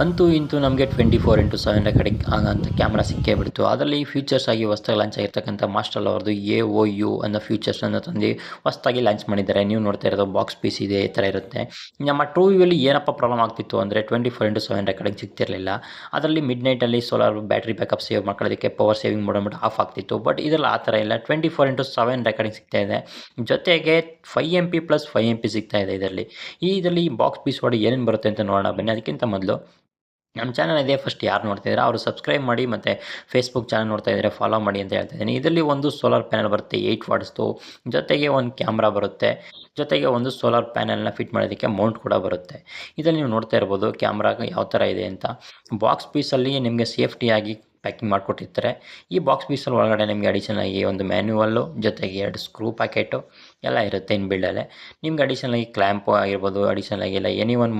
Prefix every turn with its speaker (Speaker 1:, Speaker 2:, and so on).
Speaker 1: ಅಂತೂ ಇಂತೂ ನಮಗೆ 24x7 ರೆಕಾರ್ಡಿಂಗ್ ಆಗೋಂಥ ಕ್ಯಾಮ್ರಾ ಸಿಕ್ಕೇ ಬಿಡ್ತು. ಅದರಲ್ಲಿ ಫೀಚರ್ಸ್ ಆಗಿ ಹೊಸ್ದಾಗಿ ಲಾಂಚ್ ಆಗಿರ್ತಕ್ಕಂಥ ಮಾಸ್ಟಲ್ ಅವ್ರದ್ದು AOU ಅನ್ನೋ ಫೀಚರ್ಸನ್ನು ತಂದು ಹೊಸ್ದಾಗಿ ಲಾಂಚ್ ಮಾಡಿದ್ದಾರೆ. ನೀವು ನೋಡ್ತಾ ಇರೋದು ಬಾಕ್ಸ್ ಪೀಸ್ ಇದೆ, ಈ ಥರ ಇರುತ್ತೆ. ನಮ್ಮ ಟ್ರೂ ವ್ಯೂವಲ್ಲಿ ಏನಪ್ಪ ಪ್ರಾಬ್ಲಮ್ ಆಗ್ತಿತ್ತು ಅಂದರೆ 24x7 ರೆಕಾರ್ಡಿಂಗ್ ಸಿಗ್ತಿರಲಿಲ್ಲ. ಅದರಲ್ಲಿ ಮಿಡ್ ನೈಟಲ್ಲಿ ಸೋಲಾರ್ ಬ್ಯಾಟ್ರಿ ಬ್ಯಾಕಪ್ ಸೇವ್ ಮಾಡ್ಕೊಳ್ಳೋದಕ್ಕೆ ಪವರ್ ಸೇವಿಂಗ್ ಮೋಡ್ ಅಂದ್ಬಿಟ್ಟು ಆಫ್ ಆಗ್ತಿತ್ತು. ಬಟ್ ಇದರಲ್ಲಿ ಆ ಥರ ಇಲ್ಲ, 24x7 ರೆಕಾರ್ಡಿಂಗ್ ಸಿಗ್ತಾ ಇದೆ. ಜೊತೆಗೆ 5MP + 5MP ಸಿಗ್ತಾ ಇದೆ ಇದರಲ್ಲಿ. ಈ ಬಾಕ್ಸ್ ಪೀಸ್ ಒಳಗೆ ಏನೇನು ಬರುತ್ತೆ ಅಂತ ನೋಡೋಣ ಬನ್ನಿ. ಅದಕ್ಕಿಂತ ಮೊದಲು ನಮ್ಮ ಚಾನಲ್ ಇದೆ, ಫಸ್ಟ್ ಯಾರು ನೋಡ್ತಿದ್ದಾರೆ ಅವರು ಸಬ್ಸ್ಕ್ರೈಬ್ ಮಾಡಿ, ಮತ್ತು ಫೇಸ್ಬುಕ್ ಚಾನಲ್ ನೋಡ್ತಾ ಇದ್ದರೆ ಫಾಲೋ ಮಾಡಿ ಅಂತ ಹೇಳ್ತಾ ಇದ್ದೀನಿ. ಇದರಲ್ಲಿ ಒಂದು ಸೋಲಾರ್ ಪ್ಯಾನಲ್ ಬರುತ್ತೆ 8 ವಾಟ್ಸ್ದು, ಜೊತೆಗೆ ಒಂದು ಕ್ಯಾಮ್ರಾ ಬರುತ್ತೆ, ಜೊತೆಗೆ ಒಂದು ಸೋಲಾರ್ ಪ್ಯಾನಲ್ನ ಫಿಟ್ ಮಾಡೋದಕ್ಕೆ ಮೌಂಟ್ ಕೂಡ ಬರುತ್ತೆ. ಇದರಲ್ಲಿ ನೀವು ನೋಡ್ತಾ ಇರ್ಬೋದು ಕ್ಯಾಮ್ರಾ ಯಾವ ಥರ ಇದೆ ಅಂತ. ಬಾಕ್ಸ್ ಪೀಸಲ್ಲಿ ನಿಮಗೆ ಸೇಫ್ಟಿಯಾಗಿ ಪ್ಯಾಕಿಂಗ್ ಮಾಡಿಕೊಟ್ಟಿರ್ತಾರೆ. ಈ ಬಾಕ್ಸ್ ಪೀಸಲ್ಲಿ ಒಳಗಡೆ ನಿಮಗೆ ಅಡಿಷನಲಾಗಿ ಒಂದು ಮ್ಯಾನ್ಯುವಲ್ಲು, ಜೊತೆಗೆ 2 ಸ್ಕ್ರೂ ಪ್ಯಾಕೆಟು ಎಲ್ಲ ಇರುತ್ತೆ ಇನ್ ಬಿಲ್ಡಲ್ಲೇ. ನಿಮ್ಗೆ ಅಡಿಷನಲಾಗಿ ಕ್ಲ್ಯಾಂಪು ಆಗಿರ್ಬೋದು, ಅಡಿಷನಲಾಗಿ ಎಲ್ಲ ಎನಿ ಒನ್